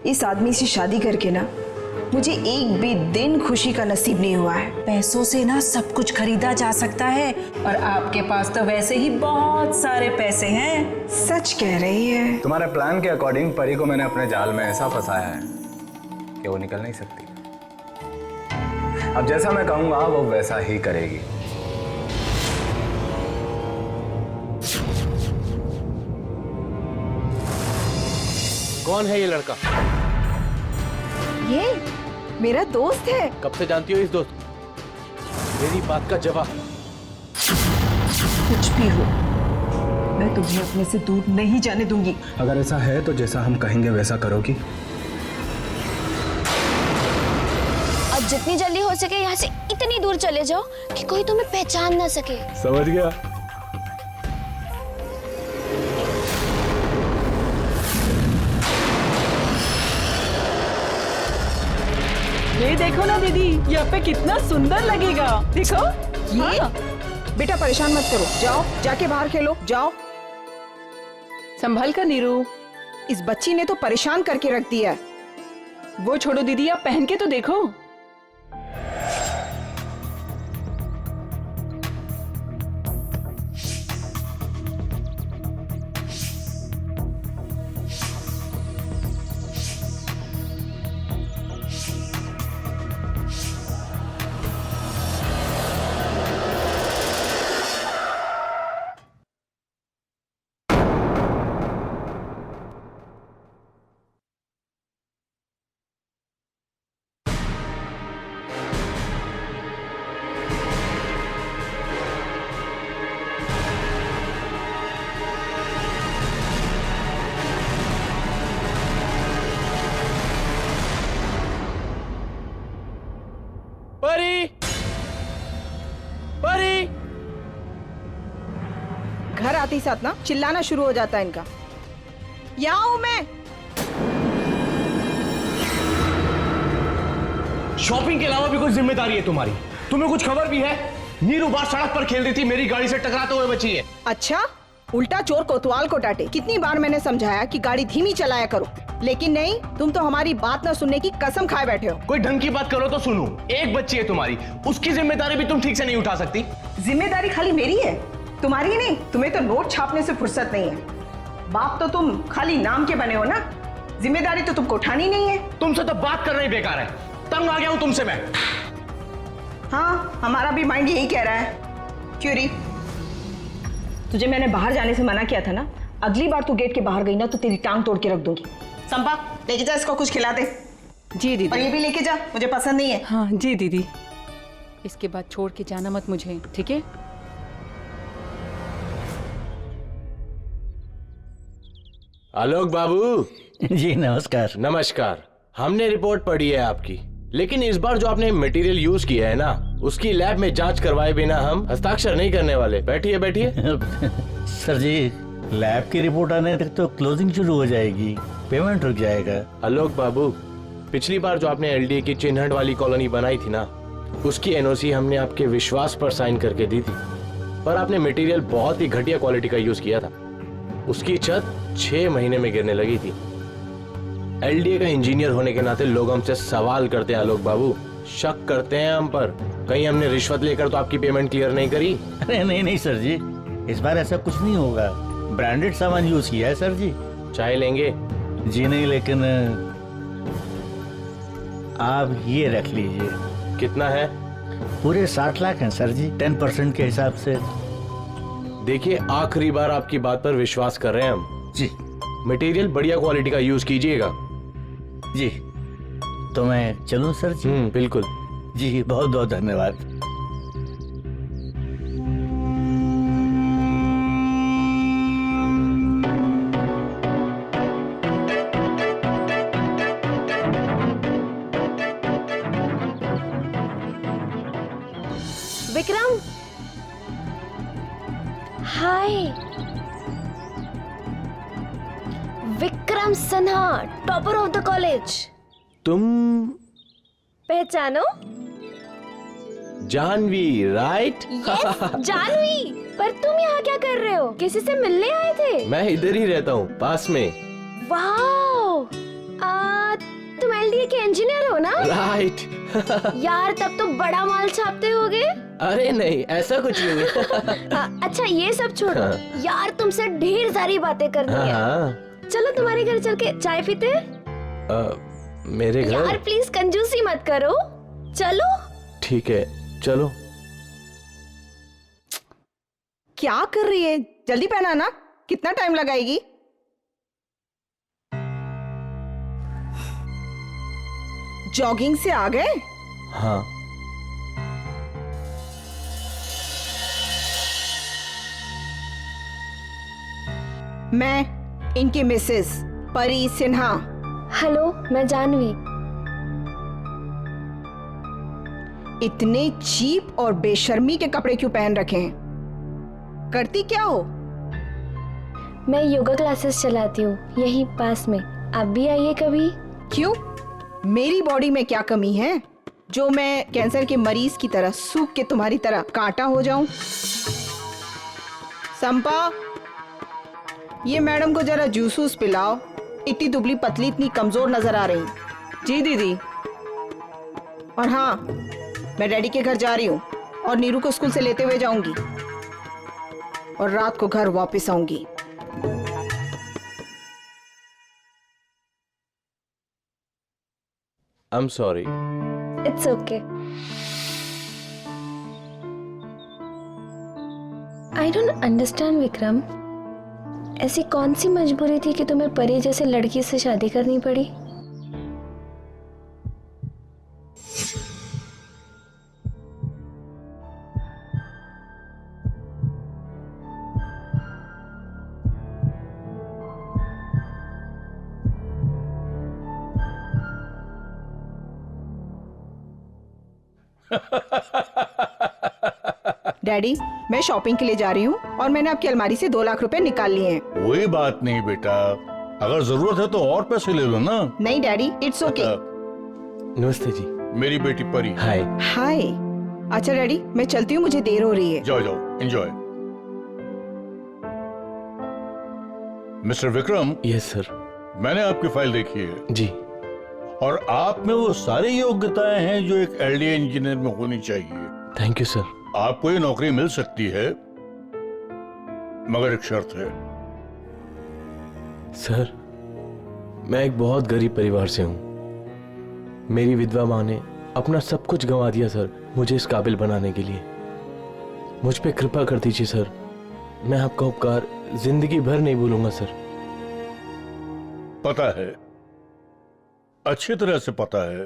इस आदमी से शादी करके ना मुझे एक भी दिन खुशी का नसीब नहीं हुआ है। पैसों से ना सब कुछ खरीदा जा सकता है और आपके पास तो वैसे ही बहुत सारे पैसे हैं। सच कह रही है। तुम्हारे प्लान के अकॉर्डिंग परी को मैंने अपने जाल में ऐसा फंसाया है कि वो निकल नहीं सकती। अब जैसा मैं कहूंगा वो वैसा ही करेगी। कौन है ये लड़का? ये मेरा दोस्त है। कब से जानती हो इस दोस्त? मेरी बात का जवाब। कुछ भी हो, मैं तुम्हें अपने से दूर नहीं जाने दूंगी। अगर ऐसा है तो जैसा हम कहेंगे वैसा करोगी। अब जितनी जल्दी हो सके यहाँ से इतनी दूर चले जाओ कि कोई तुम्हें पहचान ना सके। समझ गया। ये देखो ना दीदी, यहाँ पे कितना सुंदर लगेगा। देखो ये हाँ। बेटा परेशान मत करो, जाओ जाके बाहर खेलो, जाओ। संभल कर नीरू। इस बच्ची ने तो परेशान करके रख दिया। वो छोड़ो दीदी, आप पहन के तो देखो। परी, परी। घर आते ही साथ ना चिल्लाना शुरू हो जाता है इनका। यहाँ हूं मैं। शॉपिंग के अलावा भी कोई जिम्मेदारी है तुम्हारी? तुम्हें कुछ खबर भी है? नीरू बाहर सड़क पर खेल रही थी, मेरी गाड़ी से टकराते हुए बची है। अच्छा, उल्टा चोर कोतवाल को डांटे। कितनी बार मैंने समझाया कि गाड़ी धीमी चलाया करो, लेकिन नहीं, तुम तो हमारी बात न सुनने की कसम खाए बैठे हो। कोई ढंग की बात करो तो सुनो। एक बच्ची है तुम्हारी, उसकी जिम्मेदारी भी तुम ठीक से नहीं उठा सकती। जिम्मेदारी खाली मेरी है, तुम्हारी नहीं। तुम्हें तो नोट छापने से फुर्सत नहीं है। बाप तो तुम खाली नाम के बने हो ना, जिम्मेदारी तो तुमको उठानी नहीं है। तुमसे तो बात करना ही बेकार है। तंग आ गया हूं तुमसे मैं। हाँ, हमारा भी माइंड यही कह रहा है। क्यों री, तुझे मैंने बाहर जाने से मना किया था ना। अगली बार तू गेट के बाहर गई ना तो तेरी टांग तोड़ के रख दूंगी। संपा, लेके जा इसको, कुछ खिला दे। जी दीदी। और ये भी लेके जा, मुझे पसंद नहीं है। हाँ जी दीदी। इसके बाद छोड़ के जाना मत मुझे, ठीक है? आलोक बाबू। जी नमस्कार। नमस्कार। हमने रिपोर्ट पढ़ी है आपकी, लेकिन इस बार जो आपने मटेरियल यूज किया है ना, उसकी लैब में जांच करवाए बिना हम हस्ताक्षर नहीं करने वाले। बैठिए बैठिए। सर जी, लैब की रिपोर्ट आने तक तो क्लोजिंग शुरू हो जाएगी, पेमेंट रुक जाएगा। आलोक बाबू, पिछली बार जो आपने एलडीए की चिन्हट वाली कॉलोनी बनाई थी ना, उसकी एनओसी हमने आपके विश्वास पर साइन करके दी थी, पर आपने मटेरियल बहुत ही घटिया क्वालिटी का यूज किया था। उसकी छत 6 महीने में गिरने लगी थी। एलडीए का इंजीनियर होने के नाते लोग हमसे सवाल करते हैं आलोक बाबू, शक करते हैं हम पर। कहीं हमने रिश्वत लेकर तो आपकी पेमेंट क्लियर नहीं करी? अरे नहीं नहीं सर जी, इस बार ऐसा कुछ नहीं होगा। ब्रांडेड सामान यूज किया है सर जी। चाय लेंगे? जी नहीं, लेकिन आप ये रख लीजिए। कितना है? पूरे 60 लाख हैं सर जी, 10% के हिसाब से। देखिए, आखिरी बार आपकी बात पर विश्वास कर रहे हैं हम जी। मटेरियल बढ़िया क्वालिटी का यूज कीजिएगा। जी, तो मैं चलूं सर जी? बिल्कुल जी, बहुत बहुत धन्यवाद। Vikram, hi. Vikram Sinha, topper of the college. तुम पहचानो? जानवी, राइट? यस, जानवी। पर तुम यहाँ क्या कर रहे हो? किसी से मिलने आए थे? मैं इधर ही रहता हूँ, पास में। वाओ, एलडीए के इंजीनियर हो ना? राइट। यार तब तो बड़ा माल छापते होगे। अरे नहीं, ऐसा कुछ नहीं है। अच्छा ये सब छोड़ो, यार तुमसे ढेर सारी बातें करनी है। हाँ। चलो तुम्हारे घर चल के चाय पीते हैं। मेरे घर? यार प्लीज कंजूसी मत करो, चलो। ठीक है चलो। क्या कर रही है? जल्दी पहना ना, कितना टाइम लगाएगी? जॉगिंग से आ गए? हाँ। मैं इनकी मिसेस परी सिन्हा। हेलो, मैं जानवी। इतने चीप और बेशर्मी के कपड़े क्यों पहन रखे हैं? करती क्या हो? मैं योगा क्लासेस चलाती हूँ यहीं पास में, आप भी आइए कभी। क्यों? मेरी बॉडी में क्या कमी है जो मैं कैंसर के मरीज की तरह सूख के तुम्हारी तरह कांटा हो जाऊं? संपा, ये मैडम को जरा जूस पिलाओ, इतनी दुबली पतली इतनी कमजोर नजर आ रही। जी दीदी। और हाँ, मैं डैडी के घर जा रही हूँ और नीरू को स्कूल से लेते हुए जाऊंगी और रात को घर वापस आऊंगी। I'm sorry. It's okay. I don't understand Vikram, ऐसी कौन सी मजबूरी थी कि तुम्हें परी जैसे लड़की से शादी करनी पड़ी? डैडी, मैं शॉपिंग के लिए जा रही हूँ और मैंने आपकी अलमारी से 2 लाख रुपए निकाल लिए हैं। कोई बात नहीं बेटा, अगर जरूरत है तो और पैसे ले लो ना। नहीं डैडी, इट्स ओके। नमस्ते जी। मेरी बेटी परी। हाय। हाय। अच्छा डैडी, मैं चलती हूँ, मुझे देर हो रही है। जाओ जाओ, enjoy. Mister Vikram. Yes sir. मैंने आपकी फाइल देखी है जी। और आप में वो सारी योग्यताएं हैं जो एक एलडीए इंजीनियर में होनी चाहिए। Thank you sir. आपको ये नौकरी मिल सकती है, मगर एक शर्त है। सर, मैं एक बहुत गरीब परिवार से हूँ। मेरी विधवा माँ ने अपना सब कुछ गंवा दिया सर, मुझे इस काबिल बनाने के लिए। मुझ पे कृपा कर दीजिए सर, मैं आपका उपकार जिंदगी भर नहीं भूलूंगा सर। पता है, अच्छी तरह से पता है।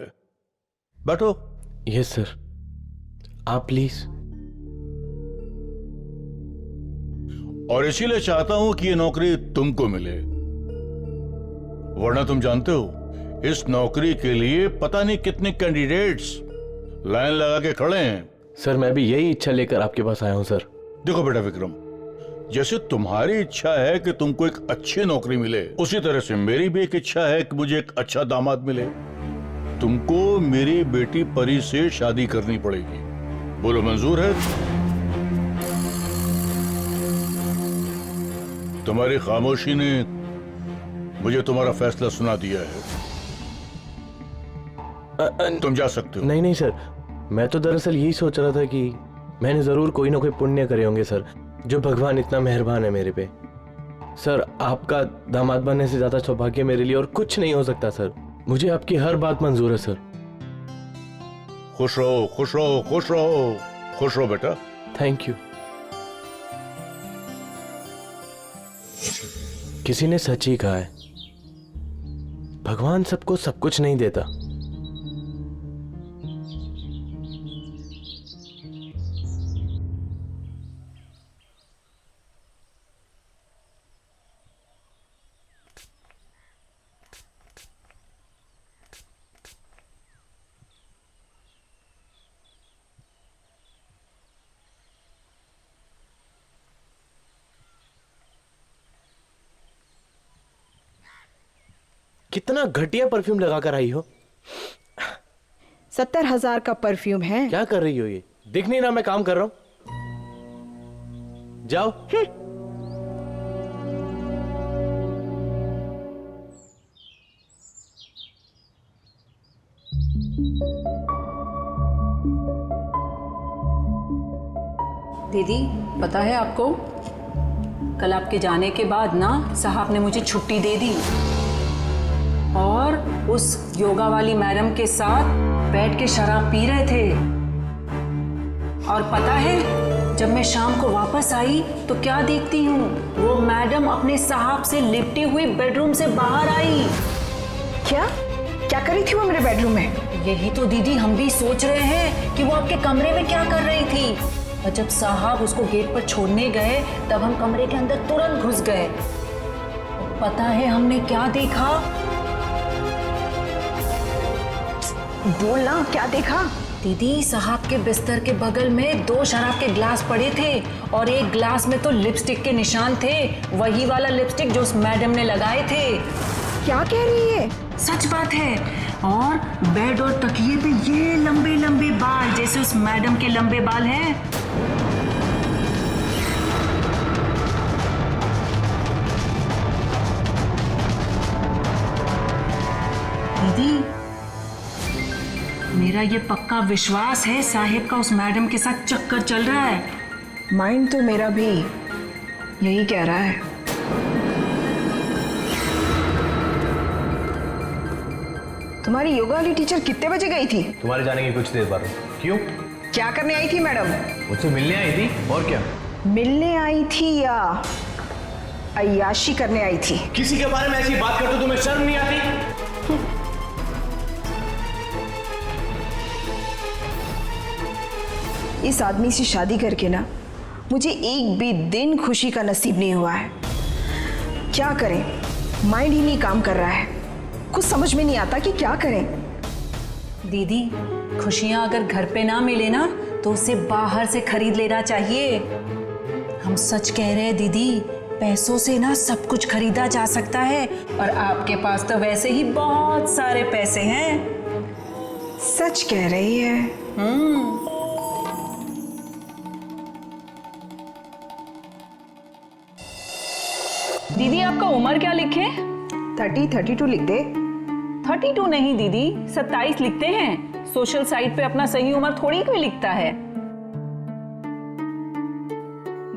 बैठो। यस सर, आप प्लीज। और इसीलिए चाहता हूं कि ये नौकरी तुमको मिले, वरना तुम जानते हो इस नौकरी के लिए पता नहीं कितने कैंडिडेट्स लाइन लगा के खड़े हैं। सर, मैं भी यही इच्छा लेकर आपके पास आया हूं सर। देखो बेटा विक्रम, जैसे तुम्हारी इच्छा है कि तुमको एक अच्छी नौकरी मिले, उसी तरह से मेरी भी एक इच्छा है कि मुझे एक अच्छा दामाद मिले। तुमको मेरी बेटी परी से शादी करनी पड़ेगी। बोलो, मंजूर है? तुम्हारी खामोशी ने मुझे तुम्हारा फैसला सुना दिया है। तुम जा सकते हो। नहीं नहीं सर, मैं तो दरअसल यही सोच रहा था कि मैंने जरूर कोई ना कोई पुण्य करे होंगे सर, जो भगवान इतना मेहरबान है मेरे पे। सर, आपका दामाद बनने से ज्यादा सौभाग्य मेरे लिए और कुछ नहीं हो सकता सर। मुझे आपकी हर बात मंजूर है सर। खुश रहो, खुश रहो, खुश रहो, खुश रहो बेटा। Thank you. किसी ने सच ही कहा है, भगवान सबको सब कुछ नहीं देता। कितना घटिया परफ्यूम लगा कर आई हो। 70,000 का परफ्यूम है। क्या कर रही हो ये? दिख नहीं रहा मैं काम कर रहा हूं? जाओ। दीदी पता है आपको, कल आपके जाने के बाद ना साहब ने मुझे छुट्टी दे दी और उस योगा वाली मैडम के साथ बैठ के शराब पी रहे थे। और पता है, जब मैं शाम को वापस आई तो क्या देखती हूँ, वो मैडम अपने साहब से लिपटी हुई बेडरूम से बाहर आई। क्या क्या करी थी वो मेरे बेडरूम में? यही तो दीदी हम भी सोच रहे हैं कि वो आपके कमरे में क्या कर रही थी। और जब साहब उसको गेट पर छोड़ने गए तब हम कमरे के अंदर तुरंत घुस गए। पता है हमने क्या देखा? बोलना, क्या देखा? दीदी, साहब के बिस्तर के बगल में 2 शराब के ग्लास पड़े थे और एक ग्लास में तो लिपस्टिक के निशान थे, वही वाला लिपस्टिक जो उस मैडम ने लगाए थे। क्या कह रही है? सच बात है। और बेड और तकिए पे ये लंबे लंबे बाल, जैसे उस मैडम के लंबे बाल हैं। दीदी, मेरा ये पक्का विश्वास है साहिब का उस मैडम के साथ चक्कर चल रहा है। माइंड तो मेरा भी यही कह रहा है। तुम्हारी योगा वाली टीचर कितने बजे गई थी? तुम्हारे जाने की कुछ देर बाद। क्यों? क्या करने आई थी मैडम? मुझसे मिलने आई थी, और क्या? मिलने आई थी या अय्याशी करने आई थी? किसी के बारे में ऐसी बात करते हो तुम्हें शर्म नहीं आती? इस आदमी से शादी करके ना मुझे एक भी दिन खुशी का नसीब नहीं हुआ है। क्या करें, माइंड ही नहीं काम कर रहा है, कुछ समझ में नहीं आता कि क्या करें। दीदी, खुशियां अगर घर पे ना मिले ना तो उसे बाहर से खरीद लेना चाहिए। हम सच कह रहे हैं दीदी, पैसों से ना सब कुछ खरीदा जा सकता है और आपके पास तो वैसे ही बहुत सारे पैसे हैं। सच कह रही है। दीदी, आपका उम्र क्या लिखे? 32 लिख दे। 32 नहीं दीदी, 27 लिखते हैं। सोशल साइट पे अपना सही उम्र थोड़ी कोई लिखता है।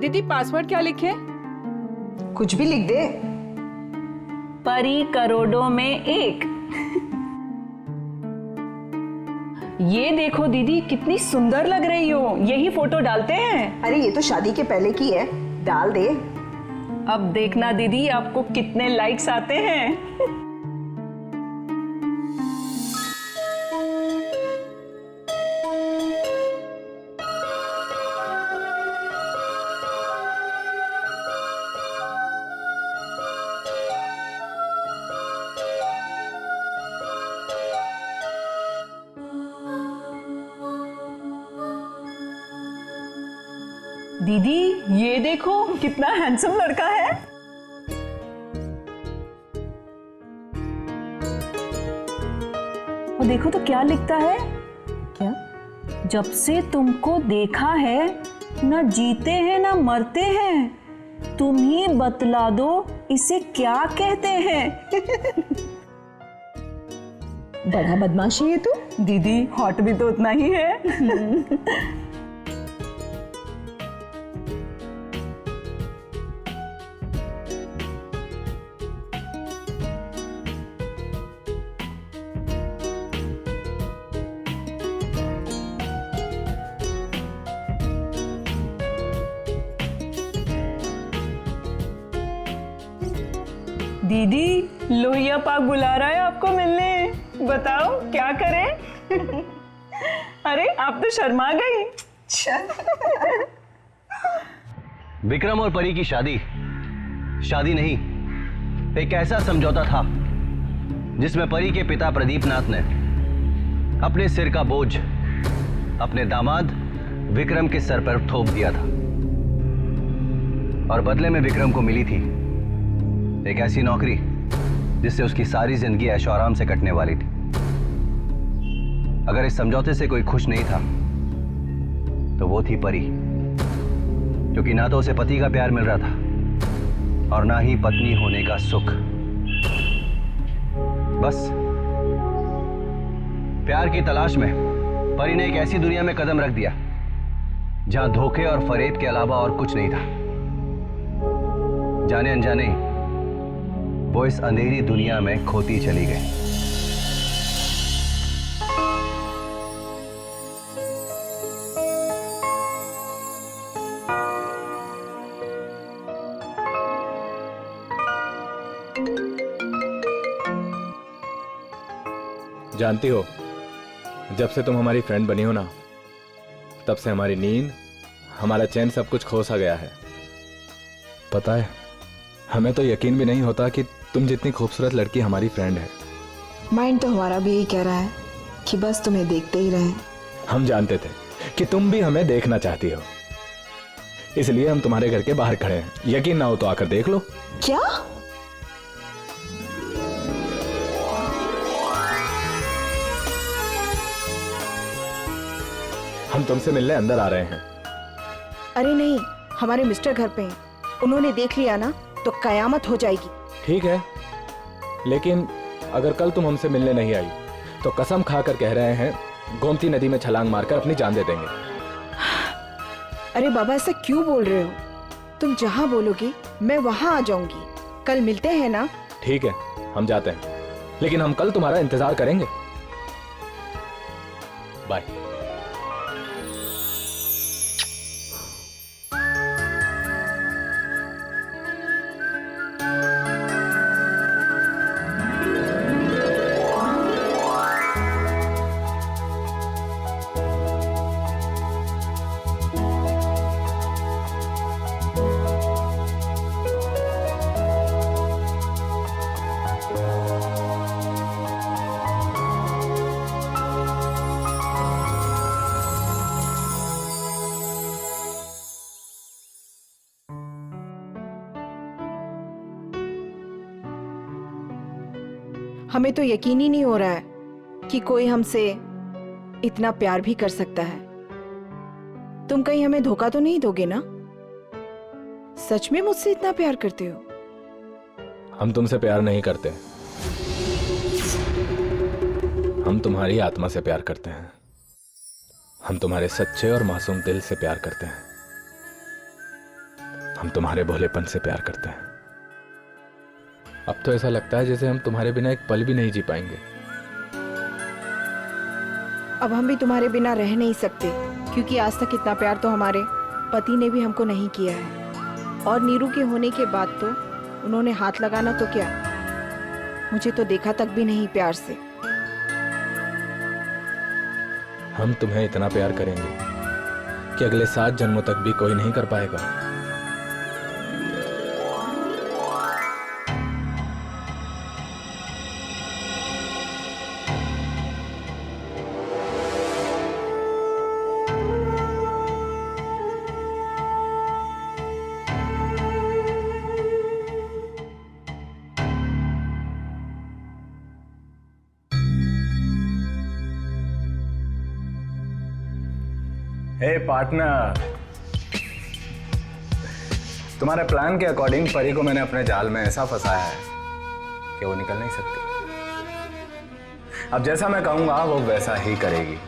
दीदी, पासवर्ड क्या लिखे? कुछ भी लिख दे। परी करोड़ों में एक। ये देखो दीदी, कितनी सुंदर लग रही हो। यही फोटो डालते हैं। अरे ये तो शादी के पहले की है, डाल दे। अब देखना दीदी, आपको कितने लाइक्स आते हैं। दीदी, ये देखो कितना हैंडसम लड़का है। और देखो तो क्या लिखता है। क्या? जब से तुमको देखा है, ना जीते हैं ना मरते हैं, तुम ही बतला दो इसे क्या कहते हैं। बड़ा बदमाश है ये तो। दीदी, हॉट भी तो उतना ही है। दीदी, लोहिया पाक बुला रहा है आपको मिलने। बताओ क्या करें। अरे आप तो शर्मा गई। विक्रम और परी की शादी नहीं, एक ऐसा समझौता था जिसमें परी के पिता प्रदीप नाथ ने अपने सिर का बोझ अपने दामाद विक्रम के सर पर थोप दिया था और बदले में विक्रम को मिली थी एक ऐसी नौकरी जिससे उसकी सारी जिंदगी ऐशो आराम से कटने वाली थी। अगर इस समझौते से कोई खुश नहीं था तो वो थी परी, क्योंकि ना तो उसे पति का प्यार मिल रहा था और ना ही पत्नी होने का सुख। बस प्यार की तलाश में परी ने एक ऐसी दुनिया में कदम रख दिया जहां धोखे और फरेब के अलावा और कुछ नहीं था। जाने अनजाने ही वो इस अंधेरी दुनिया में खोती चली गई। जानती हो, जब से तुम हमारी फ्रेंड बनी हो ना, तब से हमारी नींद, हमारा चैन, सब कुछ खो सा गया है। पता है, हमें तो यकीन भी नहीं होता कि तुम जितनी खूबसूरत लड़की हमारी फ्रेंड है। माइंड तो हमारा भी यही कह रहा है कि बस तुम्हें देखते ही रहें। हम जानते थे कि तुम भी हमें देखना चाहती हो, इसलिए हम तुम्हारे घर के बाहर खड़े हैं। यकीन ना हो तो आकर देख लो। क्या? हम तुमसे मिलने अंदर आ रहे हैं। अरे नहीं, हमारे मिस्टर घर पे हैं। उन्होंने देख लिया ना तो कयामत हो जाएगी। ठीक है, लेकिन अगर कल तुम हमसे मिलने नहीं आई तो कसम खाकर कह रहे हैं, गोमती नदी में छलांग मारकर अपनी जान दे देंगे। अरे बाबा, ऐसा क्यों बोल रहे हो? तुम जहां बोलोगी मैं वहां आ जाऊंगी। कल मिलते हैं ना? ठीक है, हम जाते हैं, लेकिन हम कल तुम्हारा इंतजार करेंगे। बाय। हमें तो यकीन ही नहीं हो रहा है कि कोई हमसे इतना प्यार भी कर सकता है। तुम कहीं हमें धोखा तो नहीं दोगे ना? सच में मुझसे इतना प्यार करते हो? हम तुमसे प्यार नहीं करते, हम तुम्हारी आत्मा से प्यार करते हैं। हम तुम्हारे सच्चे और मासूम दिल से प्यार करते हैं। हम तुम्हारे भोलेपन से प्यार करते हैं। अब तो ऐसा लगता है जैसे हम तुम्हारे बिना एक पल भी नहीं जी पाएंगे। अब हम भी तुम्हारे बिना रह नहीं सकते, क्योंकि आज तक इतना प्यार तो हमारे पति ने भी हमको नहीं किया है। और नीरू के होने के बाद तो उन्होंने हाथ लगाना तो क्या, मुझे तो देखा तक भी नहीं प्यार से। हम तुम्हें इतना प्यार करेंगे कि अगले 7 जन्मों तक भी कोई नहीं कर पाएगा। हे पार्टनर, तुम्हारे प्लान के अकॉर्डिंग परी को मैंने अपने जाल में ऐसा फंसाया है कि वो निकल नहीं सकती। अब जैसा मैं कहूंगा वो वैसा ही करेगी।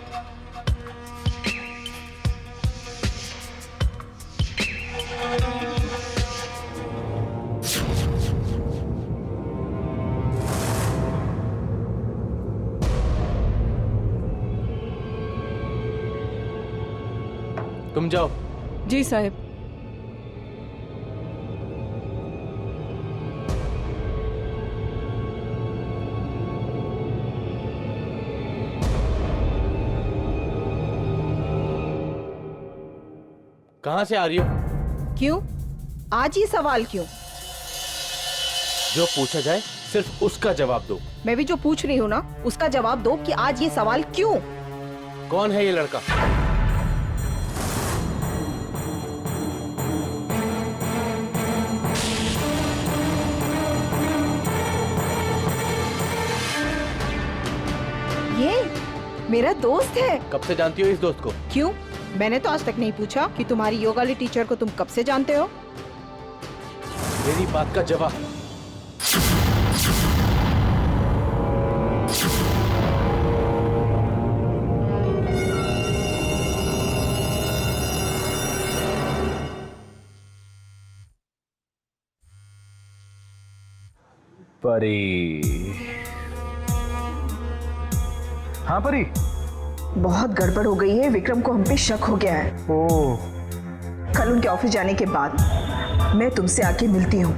तुम जाओ। जी साहब। कहां से आ रही हो? क्यों? आज ये सवाल क्यों? जो पूछा जाए सिर्फ उसका जवाब दो। मैं भी जो पूछ रही हूँ ना उसका जवाब दो कि आज ये सवाल क्यों? कौन है ये लड़का? ये मेरा दोस्त है। कब से जानती हो इस दोस्त को? क्यों? मैंने तो आज तक नहीं पूछा कि तुम्हारी योगा वाली टीचर को तुम कब से जानते हो। मेरी बात का जवाब। परी। हाँ परी। बहुत गड़बड़ हो गई है, विक्रम को हम पे शक हो गया है। ओह। कल उनके ऑफिस जाने के बाद मैं तुमसे आके मिलती हूँ।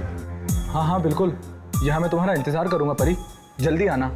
हाँ हाँ बिल्कुल, यहाँ मैं तुम्हारा इंतजार करूंगा परी, जल्दी आना।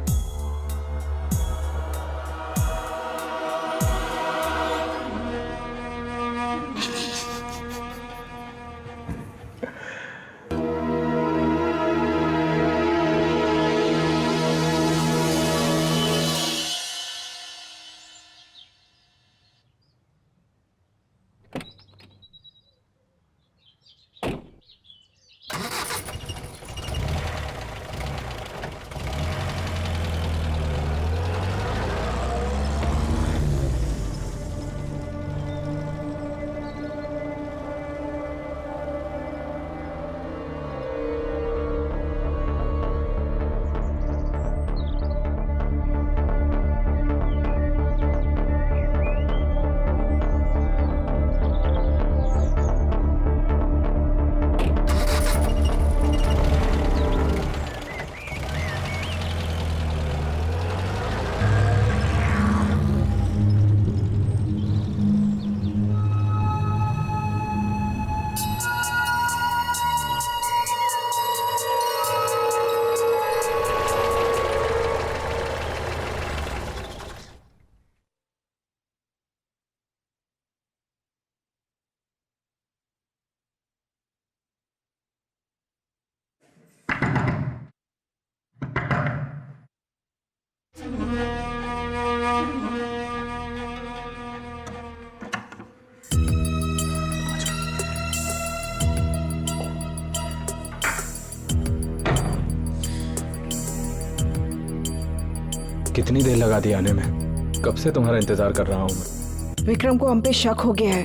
कितनी देर लगा दी आने में, कब से तुम्हारा इंतजार कर रहा हूं मैं। विक्रम को हम पे शक हो गया है।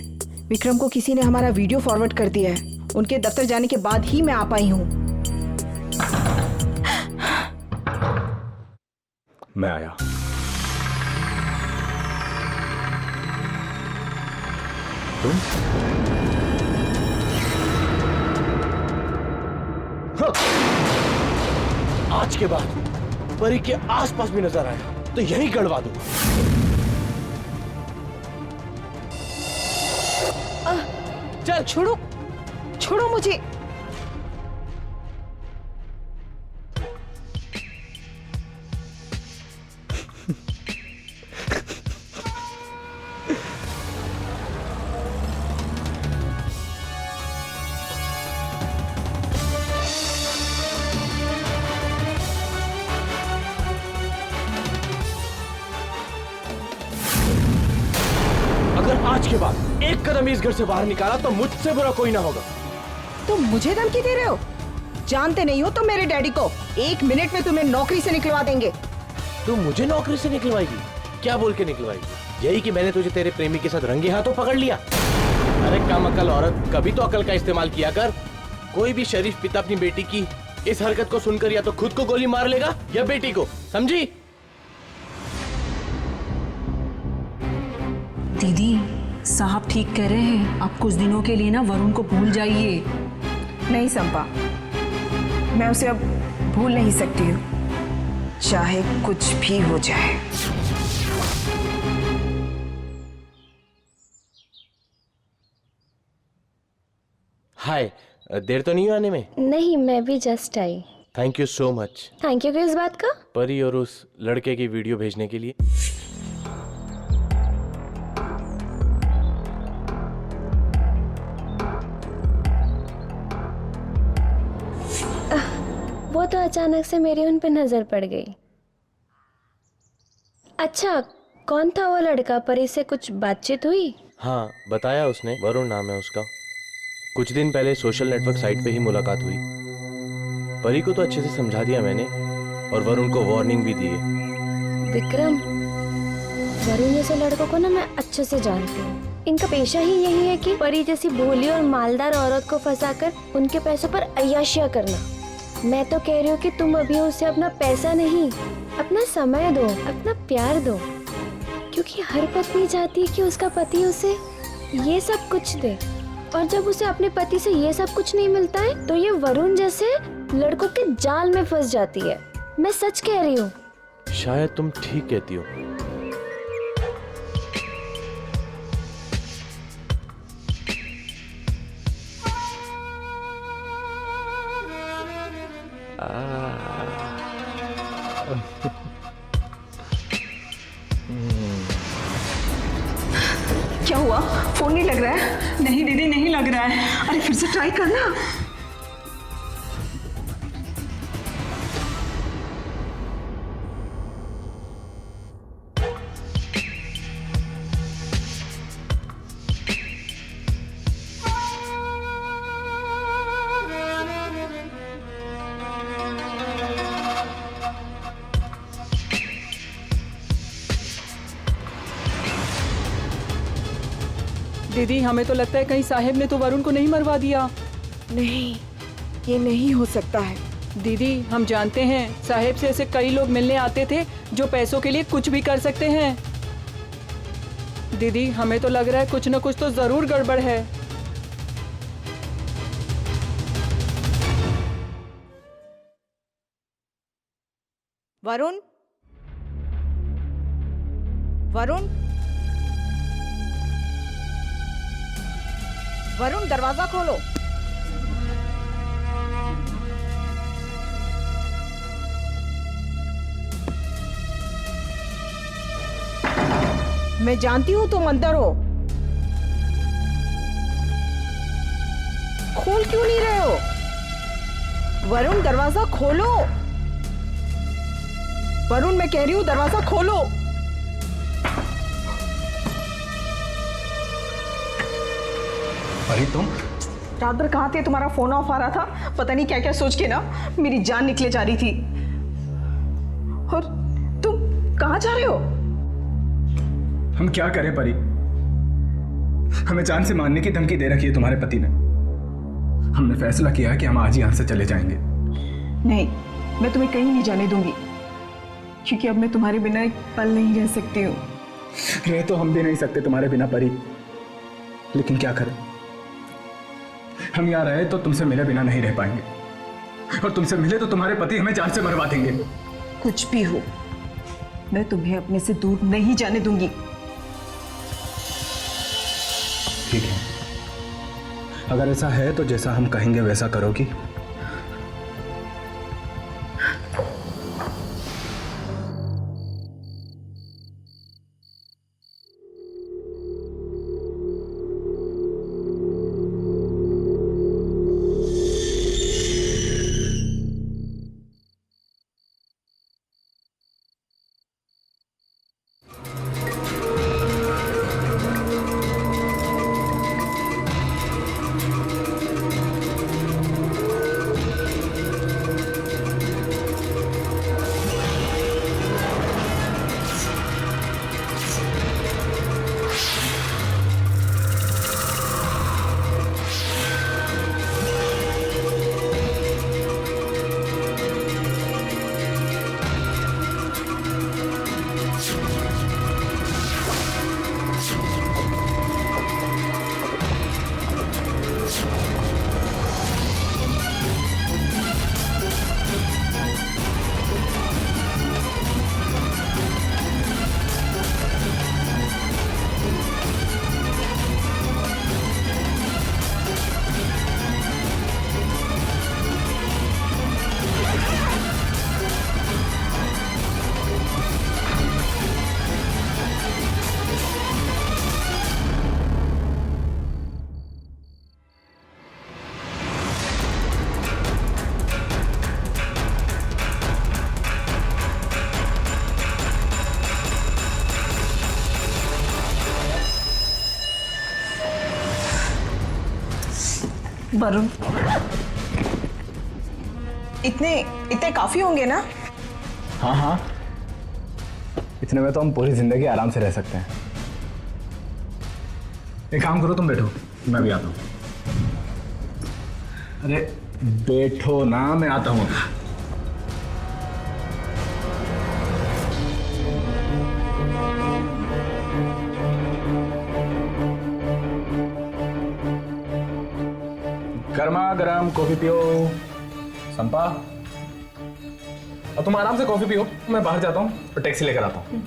विक्रम को किसी ने हमारा वीडियो फॉरवर्ड कर दिया है। उनके दफ्तर जाने के बाद ही मैं आ पाई हूँ। मैं आया। तुम? आज के बाद परी के आसपास भी नजर आया तो यही गड़वा दूंगा। चल छोड़ो, छोड़ो मुझे। आज के बाद एक कदम इस घर से बाहर निकाला तो मुझसे बुरा कोई ना होगा। तुम मुझे धमकी दे रहे हो? जानते नहीं हो तुम मेरे डैडी को। 1 मिनट में तुम्हें नौकरी से निकलवा देंगे। तू मुझे नौकरी से निकलवाएगी? क्या बोल के निकलवाएगी? यही कि मैंने तुझे तेरे प्रेमी के साथ रंगे हाथों पकड़ लिया? अरे कम अकल औरत, कभी तो अकल का इस्तेमाल किया कर। कोई भी शरीफ पिता अपनी बेटी की इस हरकत को सुनकर या तो खुद को गोली मार लेगा या बेटी को, समझी? दीदी, साहब ठीक कह रहे हैं, आप कुछ दिनों के लिए ना वरुण को भूल जाइए। नहीं संपा, मैं उसे अब भूल नहीं सकती हूँ, चाहे कुछ भी हो जाए। हाय, देर तो नहीं हुई आने में? नहीं, मैं भी just I. Thank you so much. Thank you किस बात का? परी और उस लड़के की वीडियो भेजने के लिए। वो तो अचानक से मेरी उन पे नजर पड़ गई। अच्छा, कौन था वो लड़का? परी से कुछ बातचीत हुई? हाँ, बताया उसने, वरुण नाम है उसका। कुछ दिन पहले सोशल नेटवर्क साइट पे ही मुलाकात हुई। परी को तो अच्छे से समझा दिया मैंने और वरुण को वार्निंग भी दी है। विक्रम, वरुण जैसे लड़कों को ना मैं अच्छे से जानती हूँ। इनका पेशा ही यही है कि परी जैसी भोली और मालदार औरत को फंसाकर उनके पैसों पर अय्याशियां करना। मैं तो कह रही हूँ कि तुम अभी उसे अपना पैसा नहीं, अपना समय दो, अपना प्यार दो, क्योंकि हर पत्नी चाहती है कि उसका पति उसे ये सब कुछ दे। और जब उसे अपने पति से ये सब कुछ नहीं मिलता है तो ये वरुण जैसे लड़कों के जाल में फंस जाती है। मैं सच कह रही हूँ। शायद तुम ठीक कहती हो। क्या हुआ? फोन नहीं लग रहा है? नहीं दीदी, नहीं लग रहा है। अरे फिर से ट्राई करना। दीदी हमें तो लगता है कहीं साहेब ने तो वरुण को नहीं मरवा दिया। नहीं, ये नहीं हो सकता है। दीदी हम जानते हैं साहेब से ऐसे कई लोग मिलने आते थे जो पैसों के लिए कुछ भी कर सकते हैं। दीदी हमें तो लग रहा है कुछ न कुछ तो जरूर गड़बड़ है। वरुण, वरुण, वरुण दरवाजा खोलो। मैं जानती हूं तुम अंदर हो। खोल क्यों नहीं रहे हो? वरुण दरवाजा खोलो। वरुण मैं कह रही हूं दरवाजा खोलो। परी तुम रात भर कहाँ थे? तुम्हारा फोन ऑफ आ रहा था, पता नहीं क्या क्या सोच के ना मेरी जान निकले जा रही थी। और तुम कहाँ जा रहे हो? हम क्या करें परी? हमें जान से मारने की धमकी दे रखी है तुम्हारे पति ने। हमने फैसला किया है कि हम आज ही यहाँ से चले जाएंगे। नहीं, मैं तुम्हें कहीं नहीं जाने दूंगी, क्योंकि अब मैं तुम्हारे बिना एक पल नहीं रह सकती हूँ। रह तो हम भी नहीं सकते तुम्हारे बिना परी, लेकिन क्या करें? हम यहाँ रहे तो तुमसे मिले बिना नहीं रह पाएंगे, और तुमसे मिले तो तुम्हारे पति हमें जान से मरवा देंगे। कुछ भी हो, मैं तुम्हें अपने से दूर नहीं जाने दूंगी। ठीक है, अगर ऐसा है तो जैसा हम कहेंगे वैसा करोगी? वरुण, इतने इतने काफी होंगे ना? हाँ हाँ, इतने में तो हम पूरी जिंदगी आराम से रह सकते हैं। एक काम करो, तुम बैठो, मैं भी आता हूँ। अरे बैठो ना, मैं आता हूँ। गर्मा गर्म कॉफी पियो, संपा, और तुम आराम से कॉफी पियो, मैं बाहर जाता हूँ और टैक्सी लेकर आता हूँ।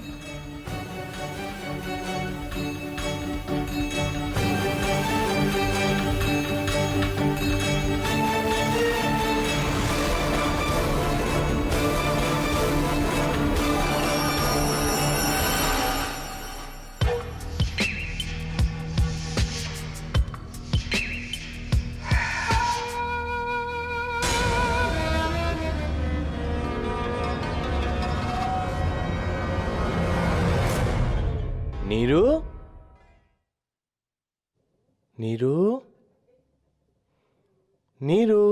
नीरू, नीरू, नीरू।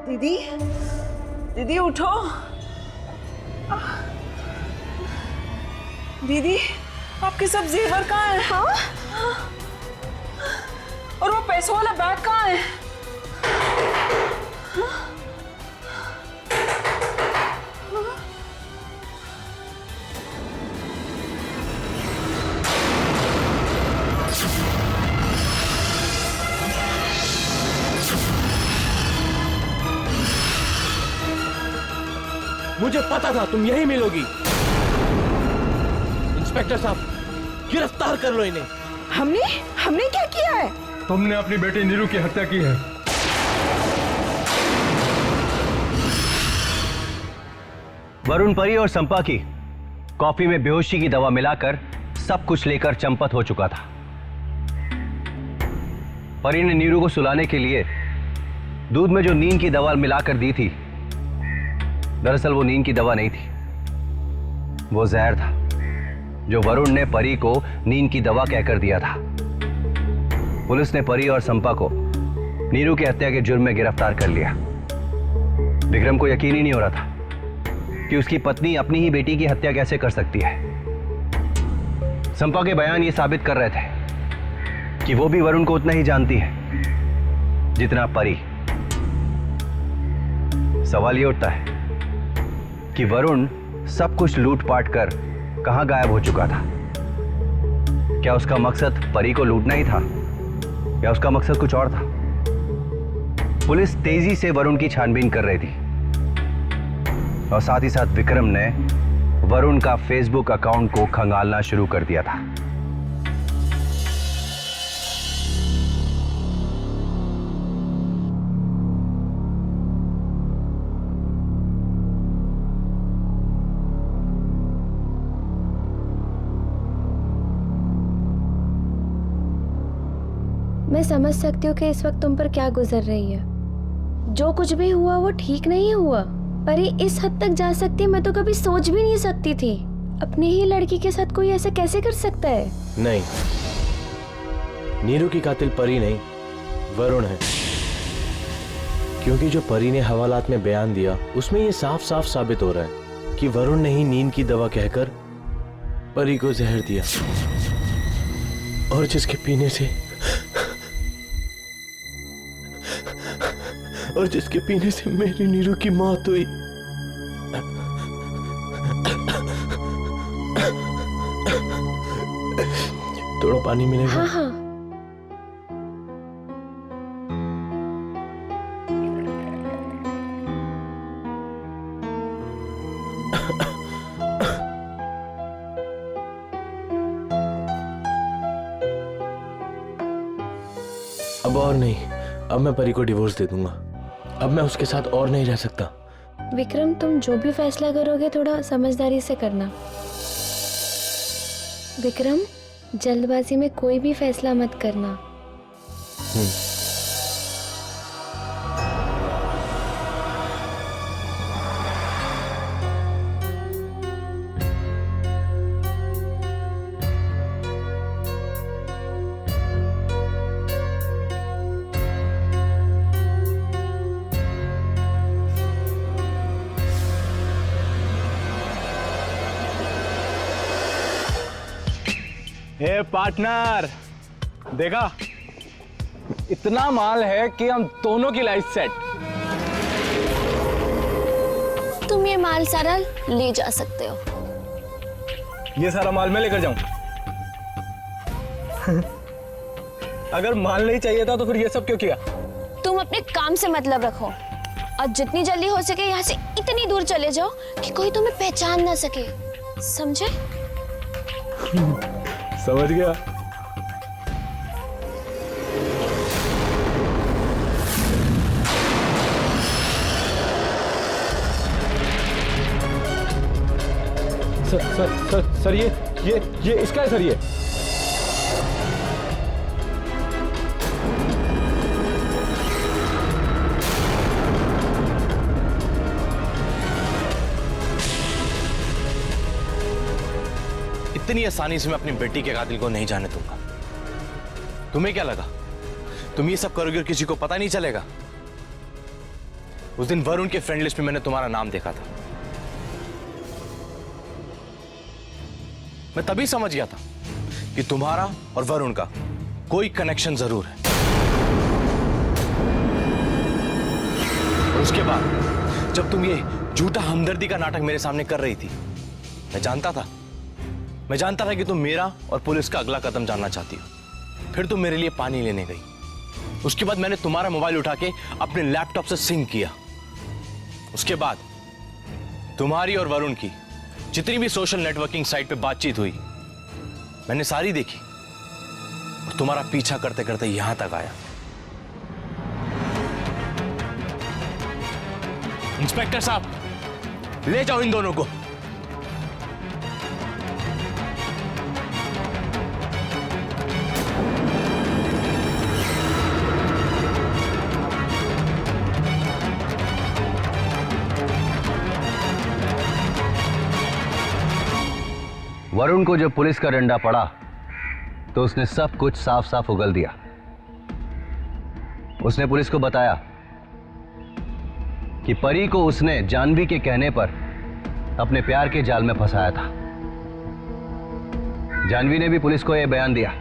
दीदी, दीदी उठो। दीदी, आपके सब जेवर कहाँ हैं? हाँ? और वो पैसों वाला बैग कहाँ है? मुझे पता था तुम यही मिलोगी। इंस्पेक्टर साहब, गिरफ्तार कर लो इन्हें। हमने क्या किया है? तुमने अपनी बेटी नीरू की हत्या की है। वरुण, परी और संपा की कॉफी में बेहोशी की दवा मिलाकर सब कुछ लेकर चंपत हो चुका था। परी ने नीरू को सुलाने के लिए दूध में जो नींद की दवा मिलाकर दी थी, दरअसल वो नींद की दवा नहीं थी, वो जहर था जो वरुण ने परी को नींद की दवा कहकर दिया था। पुलिस ने परी और संपा को नीरू की हत्या के जुर्म में गिरफ्तार कर लिया। विक्रम को यकीन ही नहीं हो रहा था कि उसकी पत्नी अपनी ही बेटी की हत्या कैसे कर सकती है। संपा के बयान ये साबित कर रहे थे कि वो भी वरुण को उतना ही जानती है जितना परी। सवाल ये उठता है कि वरुण सब कुछ लूटपाट कर कहां गायब हो चुका था। क्या उसका मकसद परी को लूटना ही था या उसका मकसद कुछ और था? पुलिस तेजी से वरुण की छानबीन कर रही थी और साथ ही साथ विक्रम ने वरुण का फेसबुक अकाउंट को खंगालना शुरू कर दिया था। मैं समझ सकती हूँ कि इस वक्त तुम पर क्या गुजर रही है। जो कुछ भी हुआ वो ठीक नहीं हुआ। परी इस हद तक जा सकती है, मैं तो कभी सोच भी नहीं सकती थी। अपनी ही लड़की के साथ कोई ऐसा कैसे कर सकता है? नहीं, नीरू की कातिल परी नहीं, वरुण है। क्योंकि जो परी ने हवालात में बयान दिया उसमें ये साफ साफ साबित हो रहा है कि वरुण ने ही नींद की दवा कहकर परी को जहर दिया, और जिसके पीने से मेरी नीरू की मौत हुई। थोड़ा पानी मिलेगा? हाँ हाँ। अब और नहीं, अब मैं परी को डिवोर्स दे दूंगा। अब मैं उसके साथ और नहीं रह सकता। विक्रम, तुम जो भी फैसला करोगे थोड़ा समझदारी से करना। विक्रम, जल्दबाजी में कोई भी फैसला मत करना। हे पार्टनर, देखा इतना माल है कि हम दोनों की लाइफ सेट। तुम ये माल सारा ले जा सकते हो। ये सारा माल मैं लेकर जाऊं? अगर माल नहीं चाहिए था तो फिर ये सब क्यों किया? तुम अपने काम से मतलब रखो और जितनी जल्दी हो सके यहाँ से इतनी दूर चले जाओ कि कोई तुम्हें पहचान ना सके, समझे? समझ गया। सर ये इसका है सर। ये इतनी आसानी से मैं अपनी बेटी के कातिल को नहीं जाने दूंगा। तुम्हें क्या लगा तुम ये सब करोगे और किसी को पता नहीं चलेगा? उस दिन वरुण के फ्रेंड लिस्ट में मैंने तुम्हारा नाम देखा था। मैं तभी समझ गया था कि तुम्हारा और वरुण का कोई कनेक्शन जरूर है। और उसके बाद जब तुम ये झूठा हमदर्दी का नाटक मेरे सामने कर रही थी, मैं जानता था कि तुम मेरा और पुलिस का अगला कदम जानना चाहती हो। फिर तुम मेरे लिए पानी लेने गई। उसके बाद मैंने तुम्हारा मोबाइल उठा के अपने लैपटॉप से सिंक किया। उसके बाद तुम्हारी और वरुण की जितनी भी सोशल नेटवर्किंग साइट पे बातचीत हुई मैंने सारी देखी और तुम्हारा पीछा करते करते यहां तक आया। इंस्पेक्टर साहब, ले जाओ इन दोनों को। वरुण को जब पुलिस का डंडा पड़ा तो उसने सब कुछ साफ साफ उगल दिया। उसने पुलिस को बताया कि परी को उसने जानवी के कहने पर अपने प्यार के जाल में फंसाया था। जानवी ने भी पुलिस को यह बयान दिया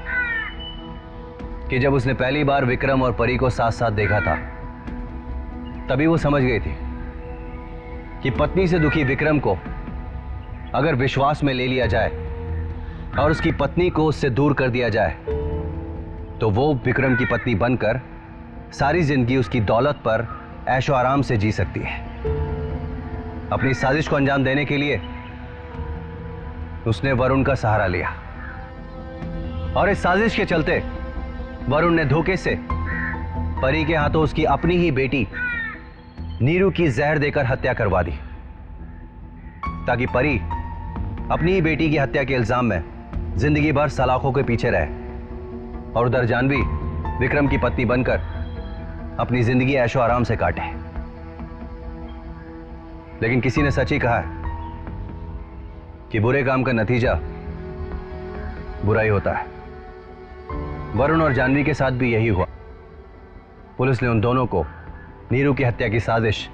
कि जब उसने पहली बार विक्रम और परी को साथ साथ देखा था तभी वो समझ गई थी कि पत्नी से दुखी विक्रम को अगर विश्वास में ले लिया जाए और उसकी पत्नी को उससे दूर कर दिया जाए तो वो विक्रम की पत्नी बनकर सारी जिंदगी उसकी दौलत पर ऐशो आराम से जी सकती है। अपनी साजिश को अंजाम देने के लिए उसने वरुण का सहारा लिया और इस साजिश के चलते वरुण ने धोखे से परी के हाथों उसकी अपनी ही बेटी नीरू की जहर देकर हत्या करवा दी ताकि परी अपनी ही बेटी की हत्या के इल्जाम में जिंदगी भर सलाखों के पीछे रहे और उधर जानवी विक्रम की पत्नी बनकर अपनी जिंदगी ऐशो आराम से काटे। लेकिन किसी ने सच ही कहा है कि बुरे काम का नतीजा बुरा ही होता है। वरुण और जानवी के साथ भी यही हुआ। पुलिस ने उन दोनों को नीरू की हत्या की साजिश,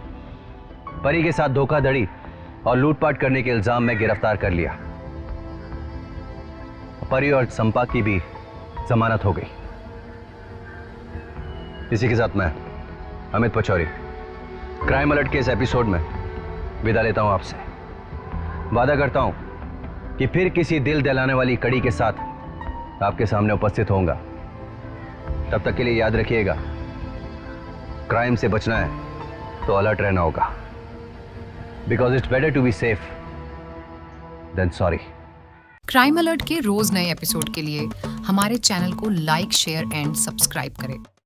परी के साथ धोखाधड़ी और लूटपाट करने के इल्जाम में गिरफ्तार कर लिया। परी और संपा की भी जमानत हो गई। इसी के साथ मैं अमित पचौरी क्राइम अलर्ट के इस एपिसोड में विदा लेता हूं आपसे। वादा करता हूं कि फिर किसी दिल दहलाने वाली कड़ी के साथ आपके सामने उपस्थित होऊंगा। तब तक के लिए याद रखिएगा, क्राइम से बचना है तो अलर्ट रहना होगा। Because it's better to be safe than sorry. Crime alert के रोज नए एपिसोड के लिए हमारे चैनल को लाइक, शेयर एंड सब्सक्राइब करें।